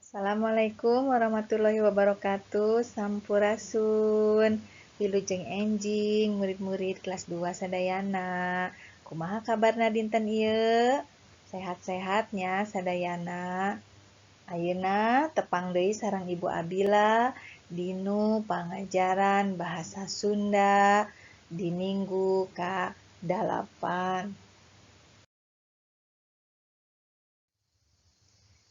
Assalamualaikum warahmatullahi wabarakatuh. Sampurasun. Wilujeng enjing murid-murid kelas 2 sadayana. Kumaha kabarna dinten ieu? Sehat-sehatnya sadayana. Ayeuna tepang deui sareng Ibu Abila dinu pangajaran bahasa Sunda di minggu ka-8.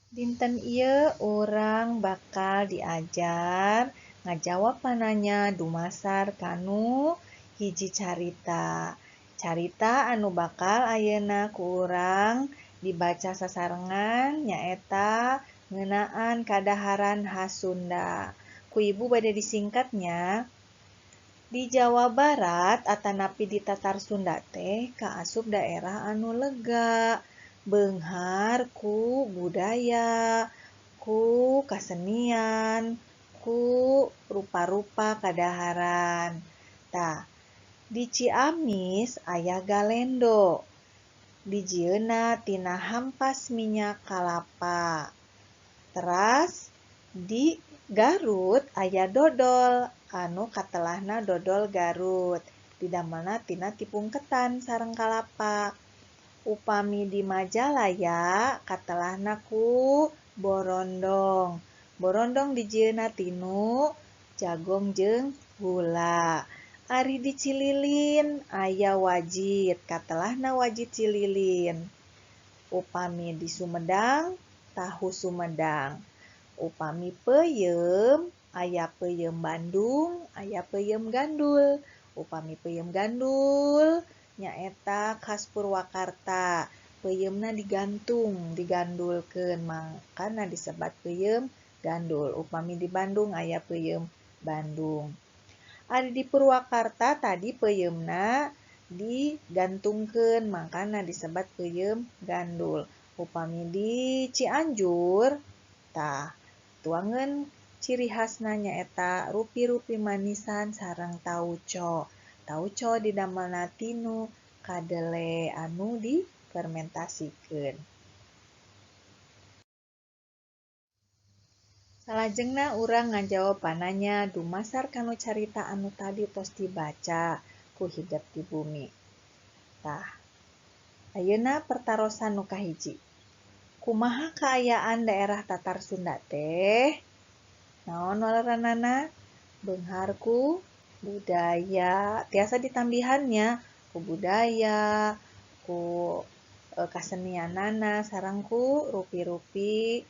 Dinten ieu urang bakal diajar ngajawab pananya dumasar kanu hiji carita. Carita anu bakal ayeuna ku urang dibaca sasarengan nyaeta ngeunaan kadaharan khas Sunda. Ku Ibu bade disingkatnya. Di Jawa Barat atanapi di Tatar Sunda teh kaasup daerah anu lega, beunghar ku budaya, ku kasenian, ku rupa-rupa kadaharan. Tah, di Ciamis aya Galendo. Dijieunna tina hampas minyak kalapa. Teras di Garut aya dodol, anu katelahna dodol Garut. Didamelna tina tepung ketan sareng kalapa. Upami di Majalaya katelahna ku borondong. Borondong dijieunna tinu jagong jeung gula. Ari di Cililin aya wajit, katelahna wajit Cililin. Upami di Sumedang tahu Sumedang. Upami peuyeum aya peuyeum Bandung, aya peuyeum Gandul. Upami peuyeum Gandul nyaeta khas Purwakarta. Peuyeumna digantung, digandulkeun, makana disebat peuyeum Gandul. Upami di Bandung aya peuyeum Bandung. Ari di Purwakarta tadi peuyeumna digantungkeun, makana disebat peuyeum Gandul. Upami di Cianjur tah tuangan ciri khasna nyaeta rupi-rupi manisan sareng tauco. Tauco didamelna tinu kadele anu difermentasikeun. Salajengna urang ngajawab pananya dumasar kanu carita anu tadi tos dibaca ku Hidep di Bumi. Tah, ayeuna pertarosan nu kahiji. Kumaha kaayaan daerah Tatar Sunda teh? Naon waleranana? Beunghar ku budaya. Tiasa ditambihannya ku budaya, ku kasenianana sareng ku rupi-rupi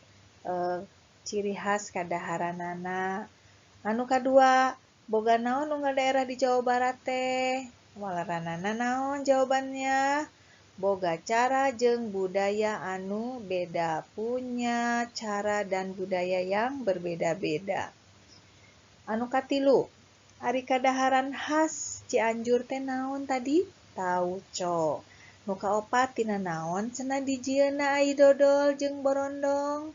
ciri khas kadaharanana. Anu kadua, boga naon unggal daerah di Jawa Barat teh? Waleranana naon jawabannya? Boga cara jeung budaya anu beda, punya cara dan budaya yang berbeda-beda. Anu katilu, ari kadaharan khas Cianjur teh naon tadi? Tauco. Nu kaopat tina naon cenah dijieunna ai dodol jeung borondong?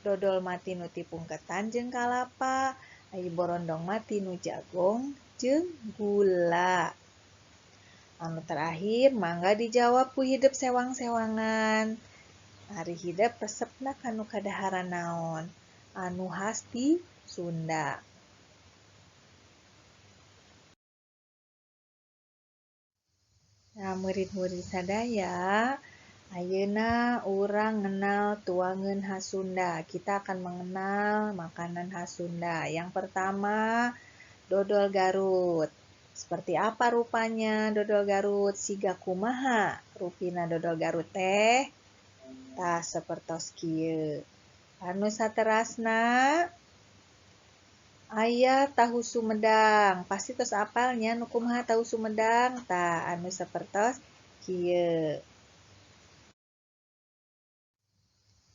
Dodol mah tinu tepung ketan jeung kalapa, ai borondong mah tinu jagong jeung gula. Anu terakhir mangga dijawab ku Hidep sewang-sewangan. Ari Hidep resepna kanu kadaharan naon? Anu khas di Sunda. Nah, murid-murid sadaya, ayeuna urang ngenal tuangan khas Sunda. Kita akan mengenal makanan khas Sunda. Yang pertama, dodol Garut. Seperti apa rupanya dodol Garut? Siga kumaha rupina dodol Garut teh? Tah sapertos kieu. Anu saterasna aya tahu Sumedang. Pasti tos apalnya nu kumaha tahu Sumedang? Tah anu sapertos kieu.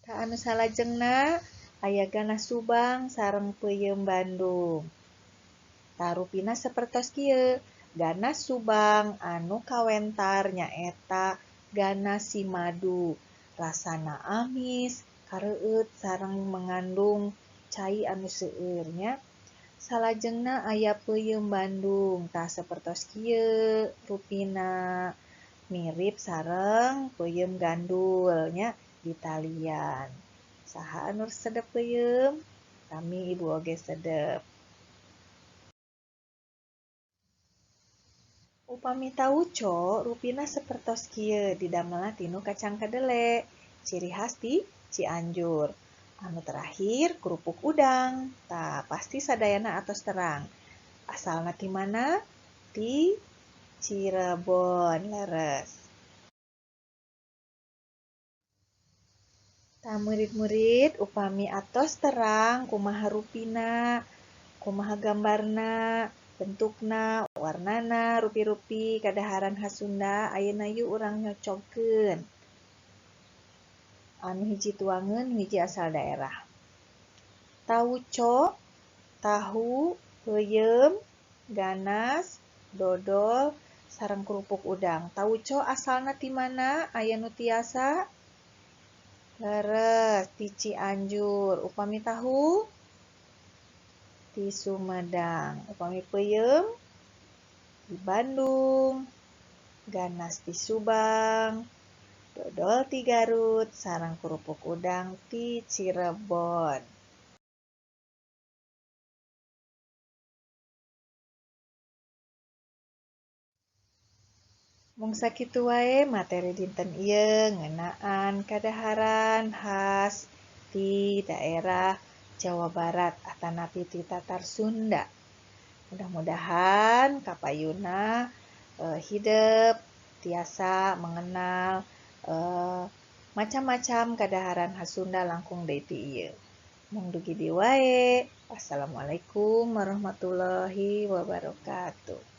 Tah anu salajengna aya ganas Subang sareng peuyeum Bandung. Tah rupina sapertos kieu. Ganas Subang anu kawentar nyaeta ganas Simadu. Rasana amis, kareueut sareng mengandung cai anu seueur nya. Salajengna aya peuyeum Bandung. Tah sapertos kieu rupina mirip sareng peuyeum Gandul nya di talian. Saha anu sedep peuyeum? Kami ibu oge sedep. Upami tauco, rupina sapertos kieu didamelna tinu kacang kedelai. Ciri khas di Cianjur. Anu terakhir kerupuk udang. Tah pasti sadayana atos terang. Asalna ti mana? Di Cirebon leres. Tah murid-murid upami atos terang kumaha rupina, kumaha gambarna, bentukna, warnana, rupi-rupi kadaharan khas Sunda, ayeuna yuk urang nyocogkeun. Anu hiji tuangeun, hiji asal daerah. Tauco, tahu, peuyeum, ganas, dodol, sareng kerupuk udang. Tauco asalna ti mana? Aya nu tiasa? Leres, di Cianjur. Upami tahu? Di Sumedang. Upami peuyeum? Di Bandung. Ganas di Subang. Dodol di Garut, sareng kerupuk udang di Cirebon. Mung sakitu wae materi dinten ieu ngeunaan kadaharan khas di daerah Jawa Barat atanapi ti tatar Sunda. Mudah-mudahan kapayuna hidep tiasa mengenal macam-macam kadaharan khas Sunda langkung deui ti ieu. Mung dugi di wae. Wassalamualaikum warahmatullahi wabarakatuh.